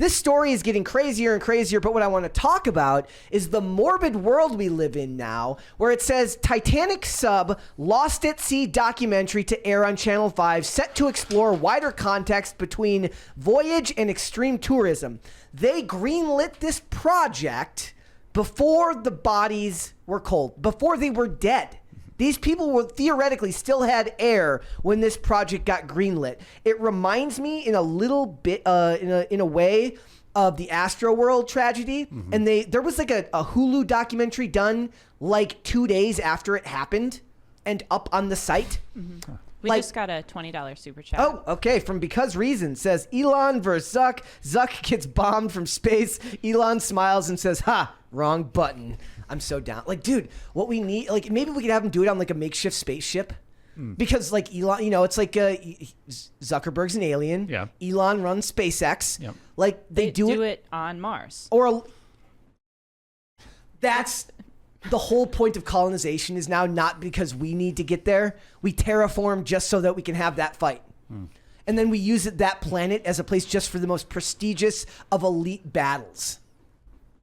this story is getting crazier and crazier, but what I want to talk about is the morbid world we live in now, where it says Titanic sub lost at sea documentary to air on Channel 5, set to explore wider context between voyage and extreme tourism. They greenlit this project before the bodies were cold, before they were dead. These people were theoretically still had air when this project got greenlit. It reminds me in a little bit, in a way, of the Astroworld tragedy. Mm-hmm. And there was like a Hulu documentary done like 2 days after it happened and up on the site. Mm-hmm. We just got a $20 super chat. Oh, okay. From Because Reason says, Elon versus Zuck. Zuck gets bombed from space. Elon smiles and says, ha, wrong button. I'm so down. Like, dude, what we need, like, maybe we could have him do it on like a makeshift spaceship. Because like Elon, it's like Zuckerberg's an alien. Yeah. Elon runs SpaceX. Yep. Like they do it on Mars. Or that's the whole point of colonization is now not because we need to get there. We terraform just so that we can have that fight. And then we use that planet as a place just for the most prestigious of elite battles.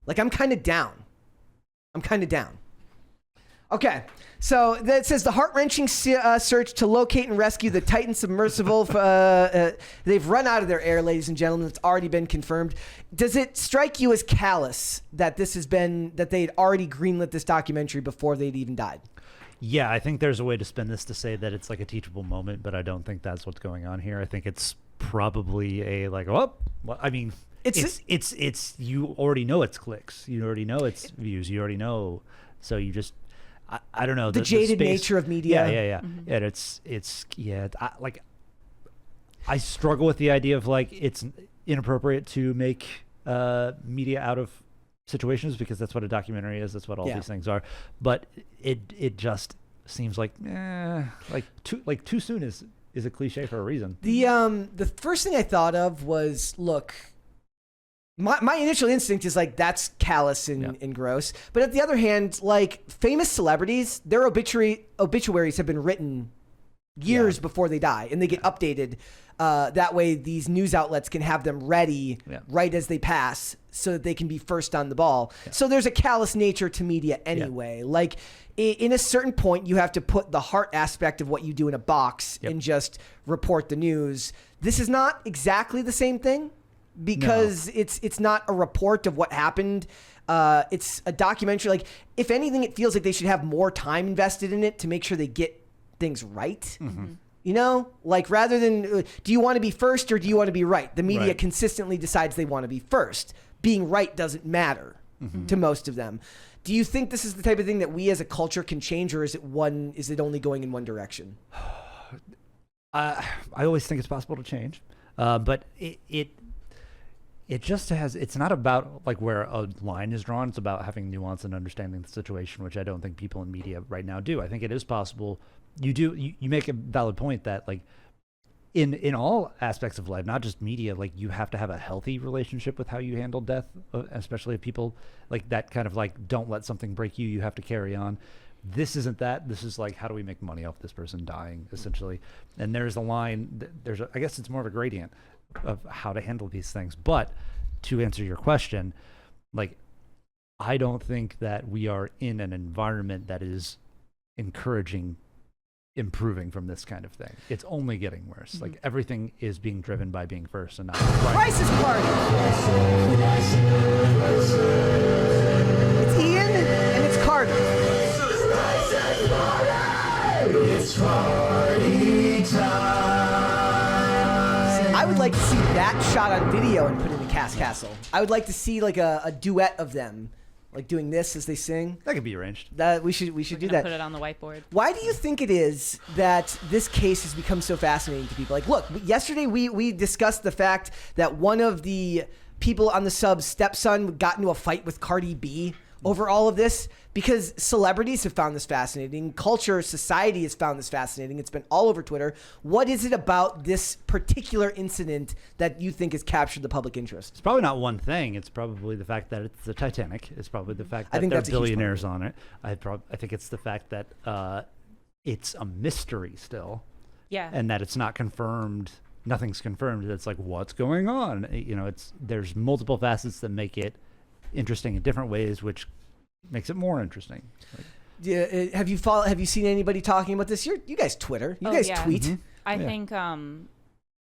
Like, I'm kind of down. Okay, so that says the heart-wrenching search to locate and rescue the Titan submersible. They've run out of their air, ladies and gentlemen. It's already been confirmed. Does it strike you as callous that that they'd already greenlit this documentary before they'd even died? Yeah, I think there's a way to spin this to say that it's like a teachable moment, but I don't think that's what's going on here. I think it's probably a like, well, I mean, it's you already know it's clicks, you already know it's views, you already know, so you just. I don't know the jaded nature of media. Yeah. Mm-hmm. And I struggle with the idea of like it's inappropriate to make media out of situations because that's what a documentary is. That's what all these things are. But it just seems like too soon is a cliche for a reason. The first thing I thought of was, look. My initial instinct is like, that's callous and gross. But at the other hand, like famous celebrities, their obituaries have been written years before they die, and they get updated. That way these news outlets can have them ready right as they pass so that they can be first on the ball. Yeah. So there's a callous nature to media anyway. Yeah. Like in a certain point, you have to put the heart aspect of what you do in a box and just report the news. This is not exactly the same thing. Because it's not a report of what happened. It's a documentary. Like, if anything, it feels like they should have more time invested in it to make sure they get things right. Mm-hmm. You know? Like, rather than, do you want to be first or do you want to be right? The media consistently decides they want to be first. Being right doesn't matter to most of them. Do you think this is the type of thing that we as a culture can change, or is it only going in one direction? I always think it's possible to change. But it just has, it's not about like where a line is drawn. It's about having nuance and understanding the situation, which I don't think people in media right now do. I think it is possible. You make a valid point that like in all aspects of life, not just media, like you have to have a healthy relationship with how you handle death, especially if people like that kind of like, don't let something break you. You have to carry on. This isn't that. This is like, how do we make money off this person dying, essentially? And there's a line, I guess it's more of a gradient of how to handle these things. But to answer your question, like, I don't think that we are in an environment that is encouraging improving from this kind of thing. It's only getting worse. Mm-hmm. Like, everything is being driven by being first and not Crisis Party. It's Ian and it's Carter. It's party time. I would like to see that shot on video and put in the Cast Castle. I would like to see like a duet of them, like doing this as they sing. That could be arranged. We should do that. Put it on the whiteboard. Why do you think it is that this case has become so fascinating to people? Like, look, yesterday we discussed the fact that one of the people on the sub's stepson got into a fight with Cardi B over all of this, because celebrities have found this fascinating. Culture, society has found this fascinating. It's been all over Twitter. What is it about this particular incident that you think has captured the public interest? It's probably not one thing. It's probably the fact that it's the Titanic. It's probably the fact that there are billionaires on it. I think it's the fact that it's a mystery still. Yeah. And that it's not confirmed nothing's confirmed. It's like, what's going on? There's multiple facets that make it interesting in different ways, which makes it more interesting. Yeah, have you seen anybody talking about this? You guys Twitter. You guys tweet. Mm-hmm. I think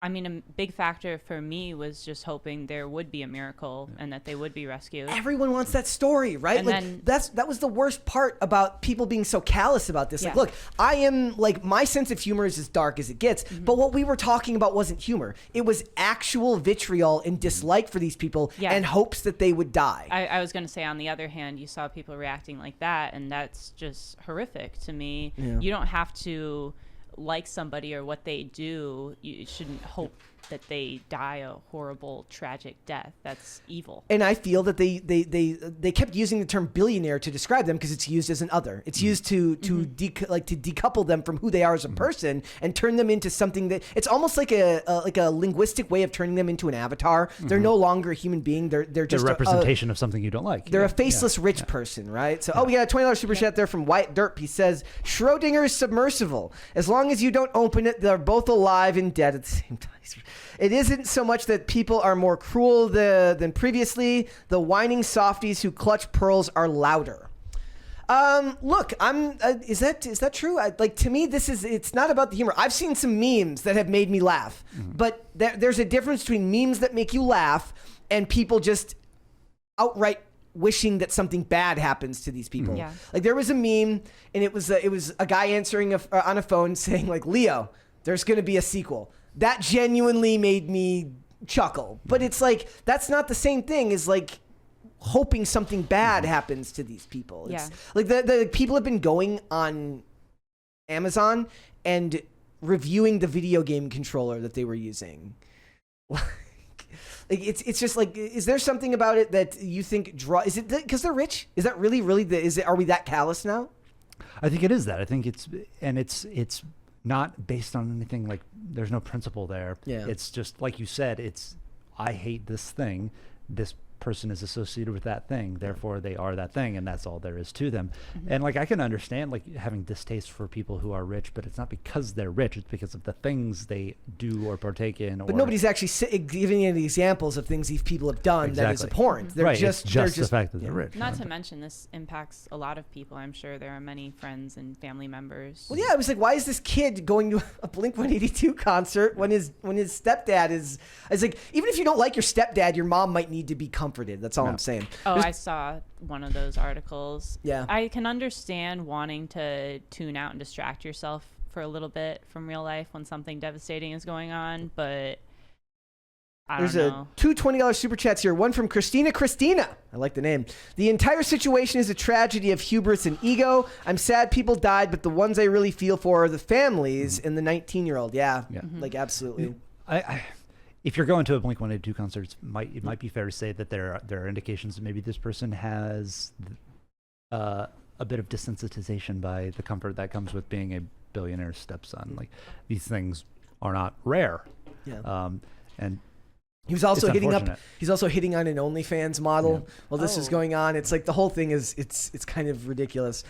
I mean, a big factor for me was just hoping there would be a miracle and that they would be rescued. Everyone wants that story, right? And like then, that was the worst part about people being so callous about this. Like, look, I am like, my sense of humor is as dark as it gets, but what we were talking about wasn't humor. It was actual vitriol and dislike for these people and hopes that they would die. I was going to say, on the other hand, you saw people reacting like that, and that's just horrific to me. Yeah. You don't have to like somebody or what they do. You shouldn't hope that they die a horrible, tragic death. That's evil. And I feel that they kept using the term billionaire to describe them because it's used as an other. It's used to decouple them from who they are as a person and turn them into something that it's almost like a linguistic way of turning them into an avatar. They're no longer a human being. They're just a representation of something you don't like. They're a faceless rich person, right? So we got a $20 super chat there from White Derp. He says Schrodinger's submersible. As long as you don't open it, they're both alive and dead at the same time. It isn't so much that people are more cruel than previously. The whining softies who clutch pearls are louder. Look, is that true? To me, it's not about the humor. I've seen some memes that have made me laugh, but there's a difference between memes that make you laugh and people just outright wishing that something bad happens to these people. Yeah. Like there was a meme, and it was a guy answering on a phone saying like, Leo, there's going to be a sequel. That genuinely made me chuckle. But it's like, that's not the same thing as like hoping something bad happens to these people. It's like the people have been going on Amazon and reviewing the video game controller that they were using. It's just like, is there something about it that you think is it because they're rich? Is that really are we that callous now? I think it is that. I think it's not based on anything, like there's no principle there. Yeah. It's just like you said, I hate this thing. This person is associated with that thing, therefore they are that thing, and that's all there is to them. And like I can understand like having distaste for people who are rich, but it's not because they're rich, it's because of the things they do or partake in. But nobody's actually giving any examples of things these people have done that is abhorrent. They're just the fact that they're rich. Not to mention, this impacts a lot of people. I'm sure there are many friends and family members. Well, yeah, it was like, why is this kid going to a Blink-182 concert when his stepdad is like, even if you don't like your stepdad, your mom might need to be comforted. That's all I'm saying. I saw one of those articles. Yeah. I can understand wanting to tune out and distract yourself for a little bit from real life when something devastating is going on, but There's two $20 super chats here. One from Christina. I like the name. The entire situation is a tragedy of hubris and ego. I'm sad people died, but the ones I really feel for are the families and the 19-year-old. Yeah. Like absolutely. If you're going to a Blink-182 concert, it might be fair to say that there are indications that maybe this person has a bit of desensitization by the comfort that comes with being a billionaire's stepson. Like these things are not rare. Yeah. And he was also hitting on an OnlyFans model while this is going on. It's like the whole thing is it's kind of ridiculous.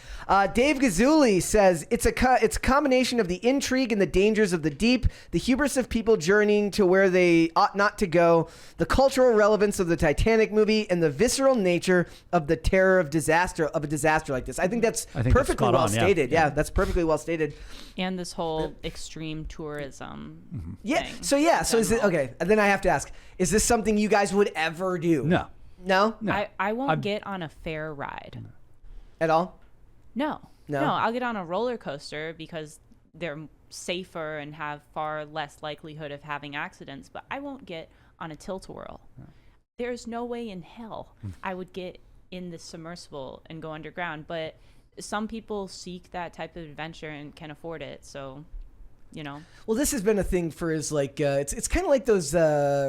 Dave Gazzulli says it's a combination of the intrigue and the dangers of the deep, the hubris of people journeying to where they ought not to go, the cultural relevance of the Titanic movie, and the visceral nature of the terror of a disaster like this. I think that's perfectly well stated. Yeah, that's perfectly well stated. And this whole extreme tourism. Yeah. Thing so is it okay? And then I have to ask. Is this something you guys would ever do? No. I won't get on a fair ride. At all? No. I'll get on a roller coaster because they're safer and have far less likelihood of having accidents, but I won't get on a tilt-a-whirl. No. There's no way in hell I would get in the submersible and go underground, but some people seek that type of adventure and can afford it, so... Well, this has been a thing for it's kind of like those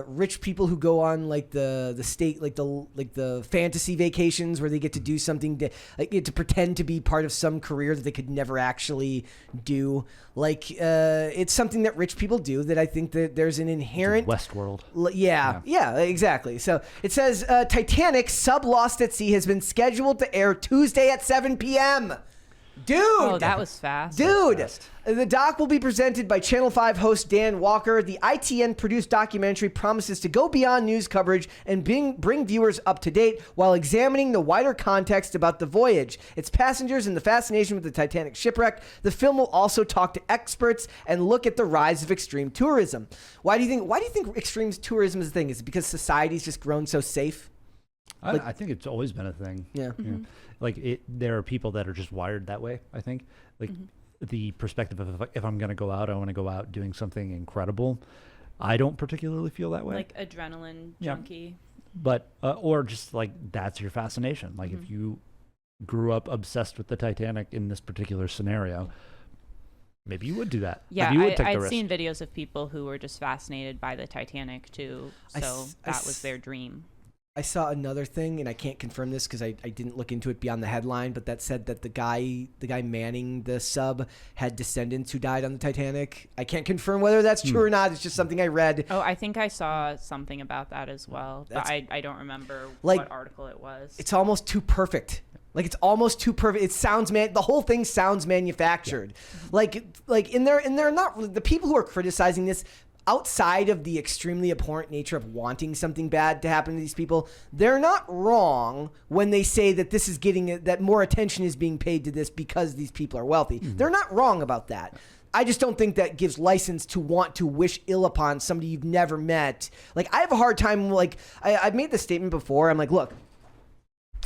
rich people who go on like the state like the fantasy vacations where they get to do something to pretend to be part of some career that they could never actually do. Like it's something that rich people do that I think that there's an inherent Westworld. Yeah, exactly. So it says Titanic sub Lost at Sea has been scheduled to air Tuesday at 7 p.m. Dude! Oh, that was fast. Dude! The doc will be presented by Channel 5 host Dan Walker. The ITN-produced documentary promises to go beyond news coverage and bring viewers up to date while examining the wider context about the voyage, its passengers, and the fascination with the Titanic shipwreck. The film will also talk to experts and look at the rise of extreme tourism. Why do you think extreme tourism is a thing? Is it because society's just grown so safe? I think it's always been a thing. Yeah. Mm-hmm. Like there are people that are just wired that way, I think. Like the perspective of if I'm going to go out, I want to go out doing something incredible. I don't particularly feel that way. Like adrenaline junkie. But, or just like that's your fascination. Like if you grew up obsessed with the Titanic in this particular scenario, maybe you would do that. Yeah, maybe you would take the I've risk. seen videos of people who were just fascinated by the Titanic too. So that was their dream. I saw another thing, and I can't confirm this because I didn't look into it beyond the headline, but that said that the guy manning the sub had descendants who died on the Titanic. I can't confirm whether that's true or not. It's just something I read. Oh, I think I saw something about that as well, but I don't remember what article it was. It's almost too perfect. Like it's almost too perfect. It sounds the whole thing sounds manufactured. Yeah. Like in they're not the people who are criticizing this. Outside of the extremely abhorrent nature of wanting something bad to happen to these people, they're not wrong when they say that this is that more attention is being paid to this because these people are wealthy. They're not wrong about that. I just don't think that gives license to want to wish ill upon somebody you've never met. Like I have a hard time. Like I've made this statement before. I'm like, look,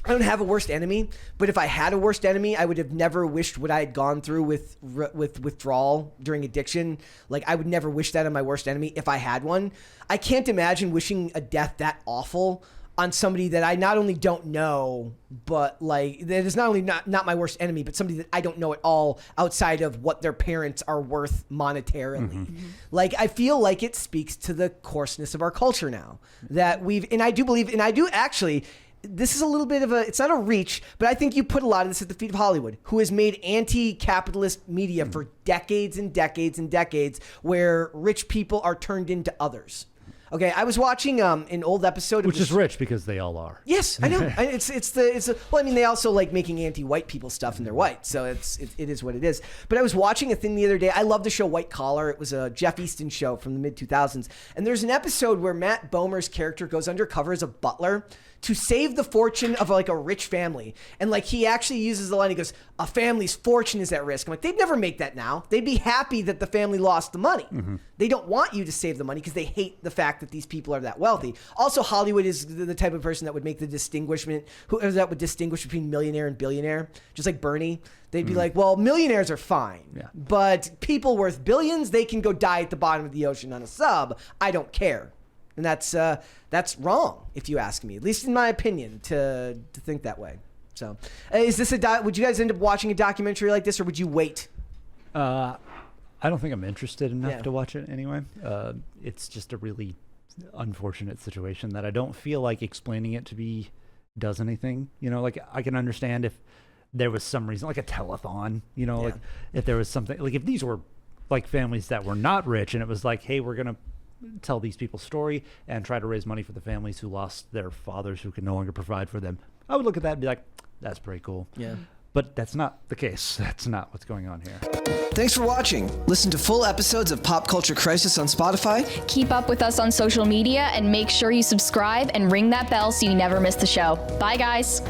I don't have a worst enemy, but if I had a worst enemy, I would have never wished what I had gone through with withdrawal during addiction. Like I would never wish that on my worst enemy if I had one. I can't imagine wishing a death that awful on somebody that I not only don't know, but like that is not only not my worst enemy, but somebody that I don't know at all outside of what their parents are worth monetarily. Like I feel like it speaks to the coarseness of our culture now that I do actually. This is a little bit of it's not a reach, but I think you put a lot of this at the feet of Hollywood, who has made anti-capitalist media for decades and decades and decades, where rich people are turned into others. Okay, I was watching an old episode, which is rich because they all are. Yes, I know. Well, I mean, they also like making anti-white people stuff, and they're white, so it is what it is. But I was watching a thing the other day. I love the show White Collar. It was a Jeff Easton show from the mid 2000s, and there's an episode where Matt Bomer's character goes undercover as a butler to save the fortune of like a rich family. And like he actually uses the line, he goes, a family's fortune is at risk. I'm like, they'd never make that now. They'd be happy that the family lost the money. They don't want you to save the money because they hate the fact that these people are that wealthy. Also, Hollywood is the type of person that would make the that would distinguish between millionaire and billionaire. Just like Bernie. They'd be like, well, millionaires are fine, but people worth billions, they can go die at the bottom of the ocean on a sub. I don't care. And that's wrong, if you ask me, at least in my opinion, to think that way. So, is this would you guys end up watching a documentary like this, or would you wait? I don't think I'm interested enough to watch it anyway. It's just a really unfortunate situation that I don't feel like explaining it to be does anything. You know, like I can understand if there was some reason, like a telethon, you know, like if there was something, like if these were like families that were not rich and it was like, hey, we're going to tell these people's story and try to raise money for the families who lost their fathers who can no longer provide for them. I would look at that and be like, that's pretty cool. Yeah. But that's not the case. That's not what's going on here. Thanks for watching. Listen to full episodes of Pop Culture Crisis on Spotify. Keep up with us on social media and make sure you subscribe and ring that bell so you never miss the show. Bye, guys.